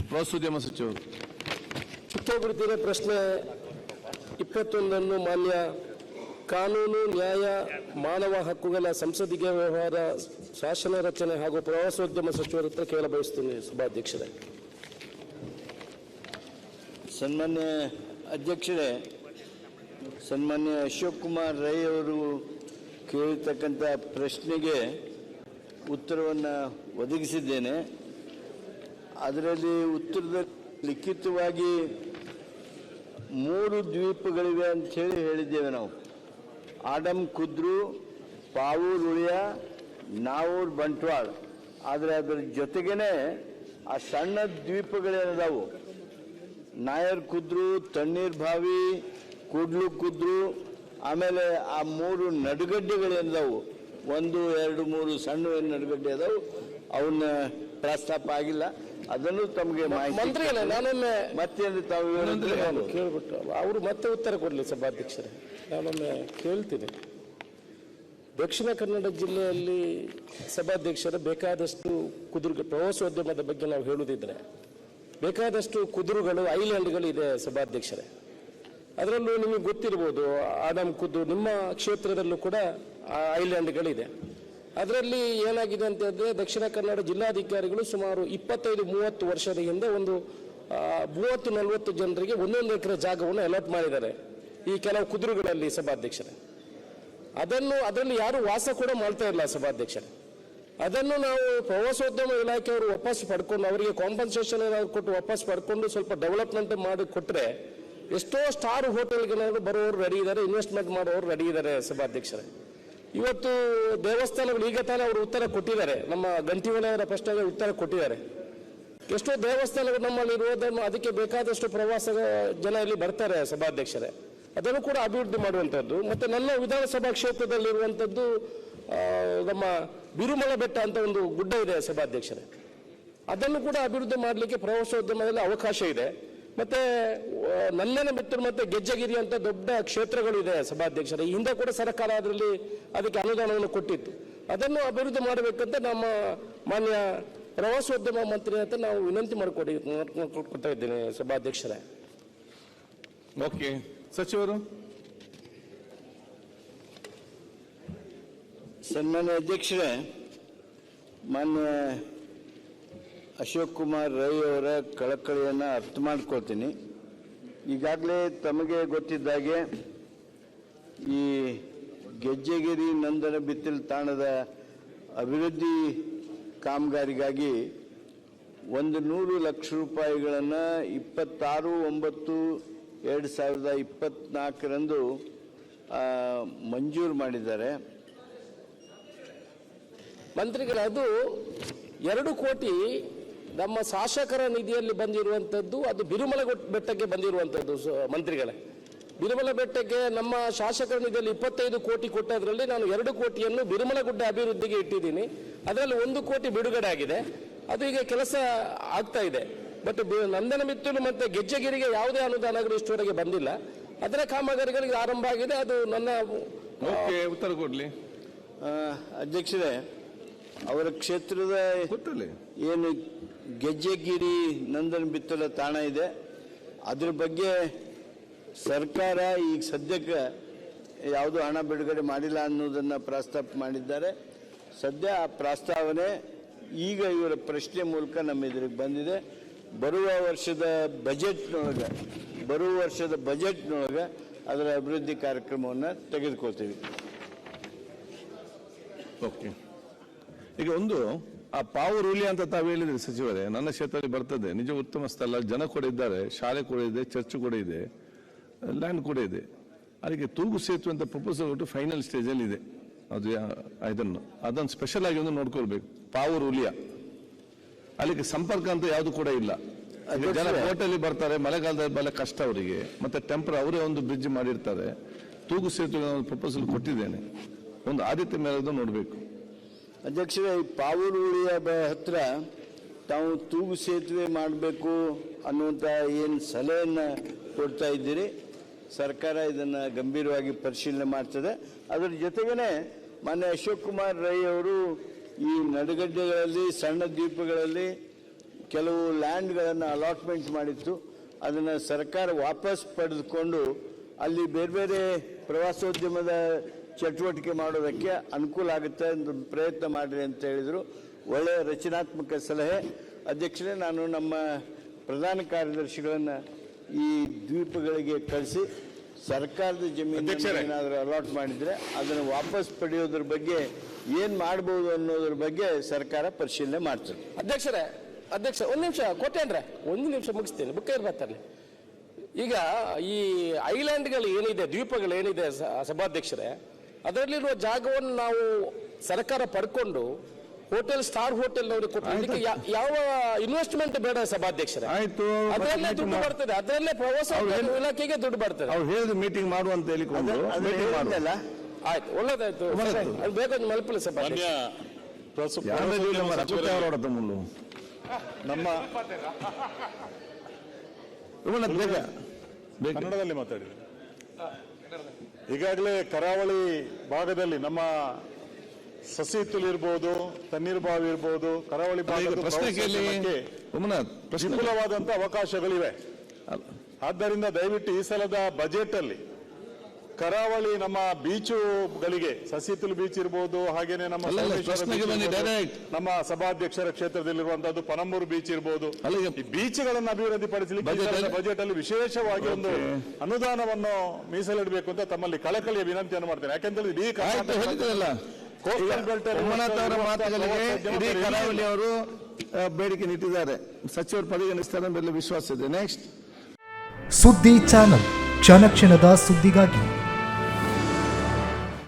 ಪ್ರವಾಸೋದ್ಯಮ ಸಚಿವರು. ಚಿಕ್ಕಬಳ್ಳಾಪುರ ಪ್ರಶ್ನೆ 21 ಮಾನ್ಯ ಕಾನೂನು, ನ್ಯಾಯ, ಮಾನವ ಹಕ್ಕುಗಳ, ಸಂಸದೀಯ ವ್ಯವಹಾರ, ಶಾಸನ ರಚನೆ ಹಾಗೂ ಪ್ರವಾಸೋದ್ಯಮ ಸಚಿವರ ಹತ್ರ ಕೇಳ ಬಯಸುತ್ತೇನೆ ಸಭಾಧ್ಯಕ್ಷರೇ. ಸನ್ಮಾನ್ಯ ಅಧ್ಯಕ್ಷರೇ, ಸನ್ಮಾನ್ಯ ಅಶೋಕ್ ಕುಮಾರ್ ರೈ ಅವರು ಕೇಳಿರ್ತಕ್ಕಂಥ ಪ್ರಶ್ನೆಗೆ ಉತ್ತರವನ್ನು ಒದಗಿಸಿದ್ದೇನೆ. ಅದರಲ್ಲಿ ಉತ್ತರದ ಲಿಖಿತವಾಗಿ 3 ದ್ವೀಪಗಳಿವೆ ಅಂಥೇಳಿ ಹೇಳಿದ್ದೇವೆ ನಾವು. ಆಡಮ್ ಕುದ್ರು, ಪಾವೂರ್ ಉಳಿಯ, ನಾವೂರ್ ಬಂಟ್ವಾಳ. ಆದರೆ ಅದರ ಜೊತೆಗೇನೆ ಆ ಸಣ್ಣ ದ್ವೀಪಗಳೇನದಾವು, ನಾಯರ್ ಕುದ್ರು, ತಣ್ಣೀರ್ ಬಾವಿ, ಕೂಡ್ಲು ಕುದ್ರು, ಆಮೇಲೆ ಆ 3 ನಡುಗಡ್ಡೆಗಳೇನದಾವು, 1, 2, 3 ಸಣ್ಣ ನಡುಗಡ್ಡೆ ಅದಾವು. ಅವನ್ನ ಪ್ರಸ್ತಾಪ ಆಗಿಲ್ಲ. ಅದನ್ನು ತಮಗೆ ಮಂತ್ರಿಗಳೇ, ನಾನೊಮ್ಮೆ ಮತ್ತೇನು ತಾವು ಕೇಳ್ಬಿಟ್ಟು ಅವರು ಮತ್ತೆ ಉತ್ತರ ಕೊಡಲಿ ಸಭಾಧ್ಯಕ್ಷರೇ. ನಾನೊಮ್ಮೆ ಕೇಳ್ತೀನಿ. ದಕ್ಷಿಣ ಕನ್ನಡ ಜಿಲ್ಲೆಯಲ್ಲಿ ಸಭಾಧ್ಯಕ್ಷರೇ ಬೇಕಾದಷ್ಟು ಕುದುರೆ ಪ್ರವಾಸೋದ್ಯಮದ ಬಗ್ಗೆ ನಾವು ಹೇಳುವುದಿದ್ರೆ ಬೇಕಾದಷ್ಟು ಕುದುರುಗಳು, ಐಲ್ಯಾಂಡ್ಗಳು ಇದೆ ಸಭಾಧ್ಯಕ್ಷರೇ. ಅದರಲ್ಲೂ ನಿಮಗೆ ಗೊತ್ತಿರ್ಬೋದು, ಆಡಮ್ ಕುದ್ರು ನಿಮ್ಮ ಕ್ಷೇತ್ರದಲ್ಲೂ ಕೂಡ ಐಲ್ಯಾಂಡ್ಗಳಿದೆ. ಅದರಲ್ಲಿ ಏನಾಗಿದೆ ಅಂತಂದರೆ, ದಕ್ಷಿಣ ಕನ್ನಡ ಜಿಲ್ಲಾಧಿಕಾರಿಗಳು ಸುಮಾರು 25-30 ವರ್ಷದ ಹಿಂದೆ ಒಂದು 30-40 ಜನರಿಗೆ 1 ಎಕರೆ ಜಾಗವನ್ನು ಅಲಾಟ್ ಮಾಡಿದ್ದಾರೆ ಈ ಕೆಲವು ಕುದುರೆಗಳಲ್ಲಿ ಸಭಾಧ್ಯಕ್ಷರೇ. ಅದರಲ್ಲಿ ಯಾರು ವಾಸ ಕೂಡ ಮಾಡ್ತಾ ಇಲ್ಲ ಸಭಾಧ್ಯಕ್ಷರೇ. ಅದನ್ನು ನಾವು ಪ್ರವಾಸೋದ್ಯಮ ಇಲಾಖೆಯವರು ವಾಪಸ್ ಪಡ್ಕೊಂಡು, ಅವರಿಗೆ ಕಾಂಪನ್ಸೇಷನ್ ಏನಾದ್ರು ಕೊಟ್ಟು ವಾಪಸ್ ಪಡ್ಕೊಂಡು ಸ್ವಲ್ಪ ಡೆವಲಪ್ಮೆಂಟ್ ಮಾಡಿ ಕೊಟ್ಟರೆ ಎಷ್ಟೋ ಸ್ಟಾರ್ ಹೋಟೆಲ್ಗಳಾದ್ರು ಬರೋರು ರೆಡಿ ಇದ್ದಾರೆ, ಇನ್ವೆಸ್ಟ್ಮೆಂಟ್ ಮಾಡೋರು ರೆಡಿ ಇದ್ದಾರೆ ಸಭಾಧ್ಯಕ್ಷರೇ. ಇವತ್ತು ದೇವಸ್ಥಾನಗಳು, ಈಗ ತಾನೇ ಅವರು ಉತ್ತರ ಕೊಟ್ಟಿದ್ದಾರೆ, ನಮ್ಮ ಗಂಟಿವಲಯರ ಪ್ರಶ್ನೆಗೆ ಉತ್ತರ ಕೊಟ್ಟಿದ್ದಾರೆ. ಎಷ್ಟೋ ದೇವಸ್ಥಾನಗಳು ನಮ್ಮಲ್ಲಿ ಇರುವುದನ್ನು, ಅದಕ್ಕೆ ಬೇಕಾದಷ್ಟು ಪ್ರವಾಸ ಜನ ಇಲ್ಲಿ ಬರ್ತಾರೆ ಸಭಾಧ್ಯಕ್ಷರೇ. ಅದನ್ನು ಕೂಡ ಅಭಿವೃದ್ಧಿ ಮಾಡುವಂಥದ್ದು. ಮತ್ತು ನನ್ನ ವಿಧಾನಸಭಾ ಕ್ಷೇತ್ರದಲ್ಲಿರುವಂಥದ್ದು ನಮ್ಮ ಬಿರುಮಲ ಬೆಟ್ಟ ಅಂತ ಒಂದು ಗುಡ್ಡ ಇದೆ ಸಭಾಧ್ಯಕ್ಷರೇ. ಅದನ್ನು ಕೂಡ ಅಭಿವೃದ್ಧಿ ಮಾಡಲಿಕ್ಕೆ ಪ್ರವಾಸೋದ್ಯಮದಲ್ಲಿ ಅವಕಾಶ ಇದೆ. ಮತ್ತೆ ನನ್ನೆನ ಬೆಟ್ಟ ಮತ್ತು ಗೆಜ್ಜೆಗಿರಿ ಅಂತ ದೊಡ್ಡ ಕ್ಷೇತ್ರಗಳು ಇದೆ ಸಭಾಧ್ಯಕ್ಷರೇ. ಈ ಹಿಂದೆ ಕೂಡ ಸರ್ಕಾರ ಅದಕ್ಕೆ ಅನುದಾನವನ್ನು ಕೊಟ್ಟಿತ್ತು. ಅದನ್ನು ಅಭಿವೃದ್ಧಿ ಮಾಡಬೇಕಂತ ನಮ್ಮ ಮಾನ್ಯ ಪ್ರವಾಸೋದ್ಯಮ ಮಂತ್ರಿ ಅಂತ ನಾವು ವಿನಂತಿ ಮಾಡಿಕೊಡ್ತಾ ಇದ್ದೇನೆ ಸಭಾಧ್ಯಕ್ಷರೇ. ಓಕೆ, ಸಚಿವರು. ಸನ್ಮಾನ್ಯ ಅಧ್ಯಕ್ಷರೇ, ಮಾನ್ಯ ಅಶೋಕ್ ಕುಮಾರ್ ರೈ ಅವರ ಕಳಕಳಿಯನ್ನು ಅರ್ಥ ಮಾಡ್ಕೊಳ್ತೀನಿ. ಈಗಾಗಲೇ ತಮಗೆ ಗೊತ್ತಿದ್ದಾಗೆ ಈ ಗೆಜ್ಜೆಗಿರಿ ನಂದನ ಬಿತ್ತಲು ತಾಣದ ಅಭಿವೃದ್ಧಿ ಕಾಮಗಾರಿಗಾಗಿ 100 ಲಕ್ಷ ರೂಪಾಯಿಗಳನ್ನು 26/9/2024 ಮಂಜೂರು ಮಾಡಿದ್ದಾರೆ. ಮಂತ್ರಿಗಳು, ಅದು 2 ಕೋಟಿ ನಮ್ಮ ಶಾಸಕರ ನಿಧಿಯಲ್ಲಿ ಬಂದಿರುವಂಥದ್ದು. ಅದು ಬಿರುಮಲ ಬೆಟ್ಟಕ್ಕೆ ಬಂದಿರುವಂಥದ್ದು ಮಂತ್ರಿಗಳೇ. ಬಿರುಮಲ ಬೆಟ್ಟಕ್ಕೆ ನಮ್ಮ ಶಾಸಕರ ನಿಧಿಯಲ್ಲಿ 25 ಕೋಟಿ ಕೊಟ್ಟದ್ರಲ್ಲಿ ನಾನು 2 ಕೋಟಿಯನ್ನು ಬಿರುಮಲ ಗುಡ್ಡ ಅಭಿವೃದ್ಧಿಗೆ ಇಟ್ಟಿದ್ದೀನಿ. ಅದರಲ್ಲಿ 1 ಕೋಟಿ ಬಿಡುಗಡೆ ಆಗಿದೆ. ಅದು ಈಗ ಕೆಲಸ ಆಗ್ತಾ ಇದೆ. ಬಟ್ ನಂದನ ಮಿತ್ತಲು ಮತ್ತು ಗೆಜ್ಜೆಗಿರಿಗೆ ಯಾವುದೇ ಅನುದಾನಗಳು ಇಷ್ಟವರೆಗೆ ಬಂದಿಲ್ಲ. ಅದರ ಕಾಮಗಾರಿಗಳಿಗೆ ಆರಂಭ ಆಗಿದೆ. ಅದು ನನ್ನ ಉತ್ತರ ಕೊಡ್ಲಿ ಅಧ್ಯಕ್ಷರೇ. ಅವರ ಕ್ಷೇತ್ರದ ಏನು ಗೆಜ್ಜೆಗಿರಿ ನಂದನ ಬಿತ್ತಲ ತಾಣ ಇದೆ, ಅದ್ರ ಬಗ್ಗೆ ಸರ್ಕಾರ ಈಗ ಸದ್ಯಕ್ಕೆ ಯಾವುದೂ ಹಣ ಬಿಡುಗಡೆ ಮಾಡಿಲ್ಲ ಅನ್ನೋದನ್ನು ಪ್ರಸ್ತಾಪ ಮಾಡಿದ್ದಾರೆ. ಸದ್ಯ ಆ ಪ್ರಸ್ತಾವನೆ ಈಗ ಇವರ ಪ್ರಶ್ನೆ ಮೂಲಕ ನಮ್ಮ ಎದುರಿಗೆ ಬಂದಿದೆ. ಬರುವ ವರ್ಷದ ಬಜೆಟ್ನೊಳಗೆ ಅದರ ಅಭಿವೃದ್ಧಿ ಕಾರ್ಯಕ್ರಮವನ್ನು ತೆಗೆದುಕೊಳ್ತೀವಿ. ಓಕೆ. ಈಗ ಒಂದು ಆ ಪಾವೂರುಲಿ ಅಂತ ತಾವು ಹೇಳಿದ್ರಿ ಸಚಿವರೇ, ನನ್ನ ಕ್ಷೇತ್ರದಲ್ಲಿ ಬರ್ತದೆ. ನಿಜ ಉತ್ತಮ ಸ್ಥಳ, ಜನ ಕೂಡ ಇದ್ದಾರೆ, ಶಾಲೆ ಕೂಡ ಇದೆ, ಚರ್ಚ್ ಕೂಡ ಇದೆ, ಲ್ಯಾಂಡ್ ಕೂಡ ಇದೆ. ಅದಕ್ಕೆ ತೂಗು ಸೇತುವೆ ಅಂತ ಪ್ರಪೋಸಲ್ ಕೊಟ್ಟು ಫೈನಲ್ ಸ್ಟೇಜಲ್ಲಿ ಇದೆ. ಅದನ್ನು ಸ್ಪೆಷಲ್ ಆಗಿ ಒಂದು ನೋಡ್ಕೊಳ್ಬೇಕು. ಪಾವೂರುಲಿಯ ಅಲ್ಲಿಗೆ ಸಂಪರ್ಕ ಅಂತ ಯಾವುದು ಕೂಡ ಇಲ್ಲ. ಜನ ಬೋಟಲ್ಲಿ ಬರ್ತಾರೆ, ಮಳೆಗಾಲದಲ್ಲಿ ಬಹಳ ಕಷ್ಟ ಅವರಿಗೆ. ಮತ್ತೆ ಅವರೇ ಒಂದು ಬ್ರಿಡ್ಜ್ ಮಾಡಿರ್ತಾರೆ. ತೂಗು ಸೇತುವೆ ಪ್ರಪೋಸಲ್ ಕೊಟ್ಟಿದ್ದೇನೆ, ಒಂದು ಆದ್ಯತೆ ಮೇಲೆ ನೋಡಬೇಕು. ಅಧ್ಯಕ್ಷರೇ, ಪಾವೂರುಳಿಯ ಹತ್ರ ತಾವು ತೂಗು ಸೇತುವೆ ಮಾಡಬೇಕು ಅನ್ನುವಂಥ ಏನು ಸಲಹೆಯನ್ನು ಕೊಡ್ತಾ ಇದ್ದೀರಿ, ಸರ್ಕಾರ ಇದನ್ನು ಗಂಭೀರವಾಗಿ ಪರಿಶೀಲನೆ ಮಾಡ್ತದೆ. ಅದರ ಜೊತೆಗೇ ಮಾನ್ಯ ಅಶೋಕ್ ಕುಮಾರ್ ರೈ ಅವರು ಈ ನಡುಗಡ್ಡೆಗಳಲ್ಲಿ, ಸಣ್ಣ ದ್ವೀಪಗಳಲ್ಲಿ ಕೆಲವು ಲ್ಯಾಂಡ್ಗಳನ್ನು ಅಲಾಟ್ಮೆಂಟ್ ಮಾಡಿತ್ತು. ಅದನ್ನು ಸರ್ಕಾರ ವಾಪಸ್ ಪಡೆದುಕೊಂಡು ಅಲ್ಲಿ ಬೇರೆ ಬೇರೆ ಪ್ರವಾಸೋದ್ಯಮದ ಚಟುವಟಿಕೆ ಮಾಡೋದಕ್ಕೆ ಅನುಕೂಲ ಆಗುತ್ತೆ ಅಂತ ಪ್ರಯತ್ನ ಮಾಡಿರಿ ಅಂತ ಹೇಳಿದರು. ಒಳ್ಳೆಯ ರಚನಾತ್ಮಕ ಸಲಹೆ. ಅಧ್ಯಕ್ಷರೇ, ನಾನು ನಮ್ಮ ಪ್ರಧಾನ ಕಾರ್ಯದರ್ಶಿಗಳನ್ನು ಈ ದ್ವೀಪಗಳಿಗೆ ಕಳಿಸಿ ಸರ್ಕಾರದ ಜಮೀನು ಏನಾದರೂ ಅಲಾಟ್ ಮಾಡಿದರೆ ಅದನ್ನು ವಾಪಸ್ ಪಡೆಯೋದ್ರ ಬಗ್ಗೆ ಏನು ಮಾಡ್ಬೋದು ಅನ್ನೋದ್ರ ಬಗ್ಗೆ ಸರ್ಕಾರ ಪರಿಶೀಲನೆ ಮಾಡ್ತದೆ. ಅಧ್ಯಕ್ಷ ಒಂದು ನಿಮಿಷ ಕೊಟ್ಟೇನ್ರೆ, ಒಂದು ನಿಮಿಷ ಮುಗಿಸ್ತೇನೆ. ಬುಕ್ಕ ಬರ್ತಾನೆ. ಈಗ ಈ ಐಲ್ಯಾಂಡ್ಗಳು ಏನಿದೆ, ದ್ವೀಪಗಳೇನಿದೆ ಸಭಾಧ್ಯಕ್ಷರೇ, ಅದರಲ್ಲಿರುವ ಜಾಗವನ್ನು ನಾವು ಸರ್ಕಾರ ಪಡ್ಕೊಂಡು ಹೋಟೆಲ್, ಸ್ಟಾರ್ ಹೋಟೆಲ್ ನವರು ಕೊಟ್ಟು ಯಾವ ಇನ್ವೆಸ್ಟ್ಮೆಂಟ್ ಬೇಡ ಸಭಾಧ್ಯಕ್ಷರೇ. ಆಯ್ತು, ಅದರಲ್ಲೇ ದುಡ್ಡು ಬರ್ತದೆ, ಅದರಲ್ಲೇ ಪ್ರವಾಸೋದ್ಯಮ ಇಲಾಖೆಗೆ ದುಡ್ಡು ಬರ್ತದೆ. ಅವ್ರು ಹೇಳಿದ ಮೀಟಿಂಗ್ ಮಾಡುವ ಅಂತ ಹೇಳಿಕೊಂಡು ಮೀಟಿಂಗ್ ಮಾಡುವಲ್ಲ. ಆಯ್ತು, ಒಳ್ಳೇದಾಯ್ತು. ಅದು ಬೇಗ ಮಲ್ಪಲಿ ಸಭಾಧ್ಯಕ್ಷ. ನಮ್ಮ ಕನ್ನಡದಲ್ಲಿ ಮಾತಾಡಿದೆ. ಈಗಾಗಲೇ ಕರಾವಳಿ ಭಾಗದಲ್ಲಿ ನಮ್ಮ ಸಸಿಹಿತ್ತಲು ಇರ್ಬೋದು, ತಣ್ಣೀರು ಬಾವಿ ಇರ್ಬೋದು, ಕರಾವಳಿ ಭಾಗಕ್ಕೆ ವಿಪುಲವಾದಂತಹ ಅವಕಾಶಗಳಿವೆ. ಆದ್ದರಿಂದ ದಯವಿಟ್ಟು ಈ ಸಲದ ಬಜೆಟ್ ಅಲ್ಲಿ ಕರಾವಳಿ ನಮ್ಮ ಬೀಚುಗಳಿಗೆ, ಸಸಿಹಿತ್ತಲು ಬೀಚ್ ಇರ್ಬೋದು, ಹಾಗೇನೆ ನಮ್ಮ ಸಭಾಧ್ಯಕ್ಷರ ಕ್ಷೇತ್ರದಲ್ಲಿರುವಂತಹದ್ದು ಪನಂಬೂರು ಬೀಚ್ ಇರ್ಬೋದು, ಈ ಬೀಚ್ಗಳನ್ನು ಅಭಿವೃದ್ಧಿ ಪಡಿಸಲಿಕ್ಕೆ ಬಜೆಟ್ ಅಲ್ಲಿ ವಿಶೇಷವಾಗಿ ಒಂದು ಅನುದಾನವನ್ನು ಮೀಸಲಿಡಬೇಕು ಅಂತ ತಮ್ಮಲ್ಲಿ ಕಳಕಳಿಯ ವಿನಂತಿಯನ್ನು ಮಾಡ್ತೇನೆ. ಯಾಕೆಂದ್ರೆ ಇಡೀ ಕೋಸ್ಟಲ್ ಬೆಲ್ಟ್ ಇಡೀ ಕರಾವಳಿಯವರು ಬೇಡಿಕೆ ಇಟ್ಟಿದ್ದಾರೆ. ಸಚಿವರು ಪರಿಗಣಿಸ್ತಾರೆ ಮೇಲೆ ವಿಶ್ವಾಸ ಇದೆ. ನೆಕ್ಸ್ಟ್ ಸುದ್ದಿ ಚಾನಲ್, ಕ್ಷಣ ಕ್ಷಣದ ಸುದ್ದಿಗಾಗಿ